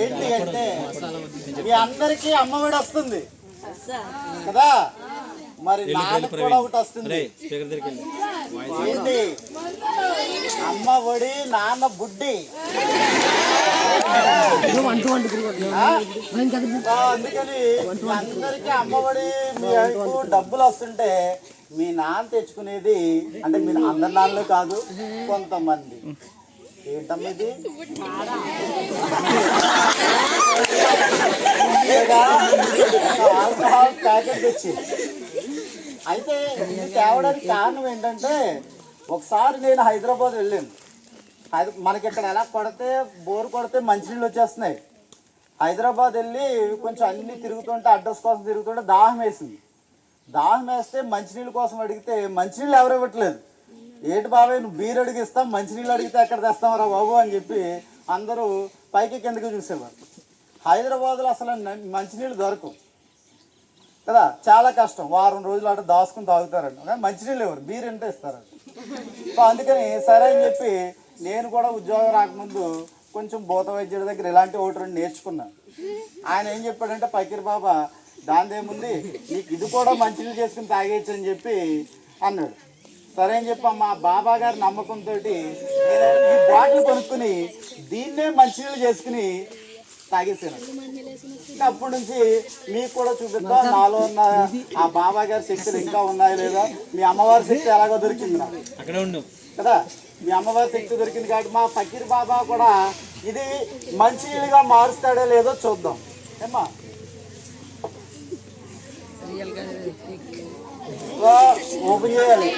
ఏంటి అంటే మీ అందరికీ అమ్మఒడి వస్తుంది కదా, మరి నాన్నకు కూడా ఒకటి వస్తుంది. ఏంటి? అమ్మ ఒడి నాన్న బుడ్డి. అందుకని అందరికీ అమ్మఒడి మీకు డబ్బులు వస్తుంటే మీ నాన్న తెచ్చుకునేది అంటే మీరు అందరి నాన్నలు కాదు, కొంతమంది. ఏంటమ్మా ఇది? ఆల్కహాల్ ప్యాకెట్ తెచ్చి అయితే ఇది తేవడానికి కారణం ఏంటంటే, ఒకసారి నేను హైదరాబాద్ వెళ్ళాను. మనకి ఇక్కడ ఎలా కొడితే బోరు కొడితే మంచినీళ్ళు వచ్చేస్తున్నాయి. హైదరాబాద్ వెళ్ళి కొంచెం అన్ని తిరుగుతుంటే అడ్రస్ కోసం తిరుగుతుంటే దాహం వేసింది. దాహం వేస్తే మంచినీళ్ళ కోసం అడిగితే మంచినీళ్ళు ఎవరు ఇవ్వట్లేదు. ఏంటి బాబాయ్ నువ్వు బీర్ అడిగిస్తాం, మంచినీళ్ళు అడిగితే ఎక్కడ తెస్తామరా బాబు అని చెప్పి అందరూ పైకి కిందకి చూసేవారు. హైదరాబాద్లో అసలు మంచినీళ్ళు దొరకవు కదా, చాలా కష్టం. వారం రోజులు అటు దాచుకుని తాగుతారంట, మంచినీళ్ళు ఎవరు బీర్ అంటే ఇస్తారంట. సో అందుకని సరే అని చెప్పి నేను కూడా ఉద్యోగం రాకముందు కొంచెం భూత వైద్యుడి దగ్గర ఇలాంటి ఒకటి రెండు నేర్చుకున్నాను. ఆయన ఏం చెప్పాడంటే, పకీర్ బాబా దానిదేముంది నీకు ఇది కూడా మంచినీళ్ళు చేసుకుని తాగేయచ్చు అని చెప్పి అన్నాడు. సరే అని చెప్పి మా బాబా గారి నమ్మకంతో నేను ఈ బాటిల్ కొనుక్కుని దీన్నే మంచినీళ్ళు చేసుకుని తాగేసాను. అప్పటి నుంచి మీకు కూడా చూపిద్దాం నాలో ఉన్న ఆ బాబా గారి శక్తులు ఇంకా ఉన్నాయో లేదా. మీ అమ్మవారి శక్తి ఎలాగో దొరికింది నాకు కదా, మీ అమ్మవారి శక్తి దొరికింది కాబట్టి మా ఫకీర్ బాబా కూడా ఇది మంచినీళ్ళుగా మారుస్తాడో లేదో చూద్దాం. ఏమ్మా ఓపెన్ చేయాలి.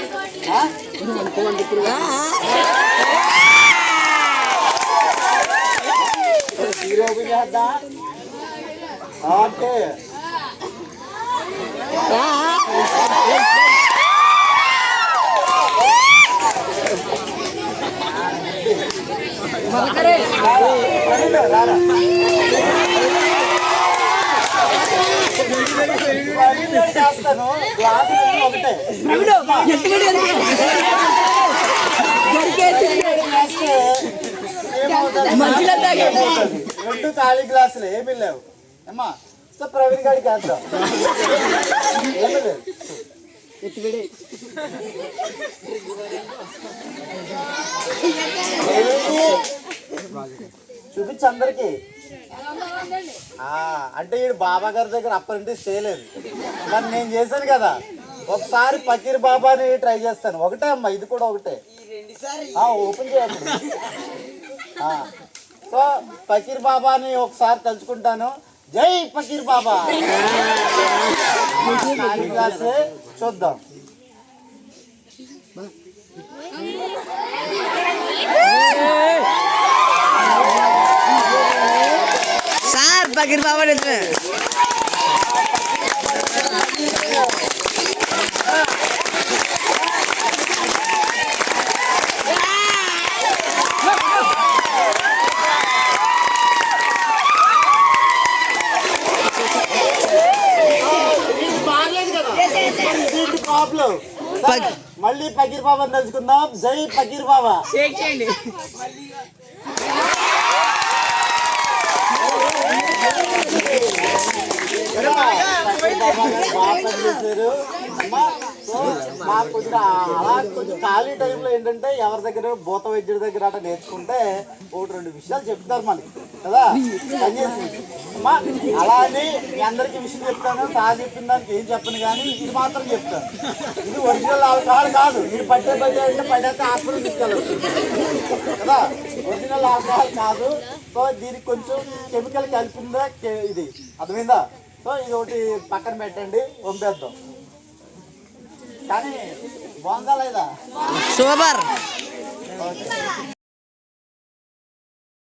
ఓపెన్ చేద్దా ఓకే. చేస్తాను గ్లాసు ఒకటే రెండు ఖాళీ గ్లాసులు ఏమీ లేవు. అమ్మా సో ప్రవీణ్ గారికి వేద్దాం. ఏమీ లేదు చూపించి అందరికి. అంటే ఈ బాబా గారి దగ్గర అప్రెంటిస్ చేయలేదు, మరి నేను చేశాను కదా. ఒకసారి ఫకీర్ బాబాని ట్రై చేస్తాను. ఒకటే అమ్మా, ఇది కూడా ఒకటే. ఓపెన్ చేయాలి. సో ఫకీర్ బాబాని ఒకసారి తలుచుకుంటాను. జై ఫకీర్ బాబా. చూద్దాం. సార్ ఫకీర్ బాబా మళ్ళీ ఫకీర్ బాబాని తెలుసుకుందాం. జై ఫకీర్ బాబా. మాకు కొంచెం అలా కొంచెం ఖాళీ టైంలో ఏంటంటే ఎవరి దగ్గర భూత వైద్యుడి దగ్గర అట్లా నేర్చుకుంటే ఒకటి రెండు విషయాలు చెప్తారు మనకి కదా పనిచేసి. అమ్మా అలా అని మీ అందరికీ విషయం చెప్తాను, సార్ చెప్పిన దానికి ఏం చెప్పను, కానీ ఇది మాత్రం చెప్తాను. ఇది ఒరిజినల్ ఆల్కహాల్ కాదు. మీరు పట్టే అంటే పడేస్తే హాస్పిటల్ తీసుకెళ్ళచ్చు కదా, ఒరిజినల్ ఆల్కహాల్ కాదు. సో దీనికి కొంచెం కెమికల్ కలిపిందా ఇది, అర్థమైందా? సో ఇది ఒకటి పక్కన పెట్టండి, పంపేద్దాం. కానీ బాగుందా లేదా? సూపర్.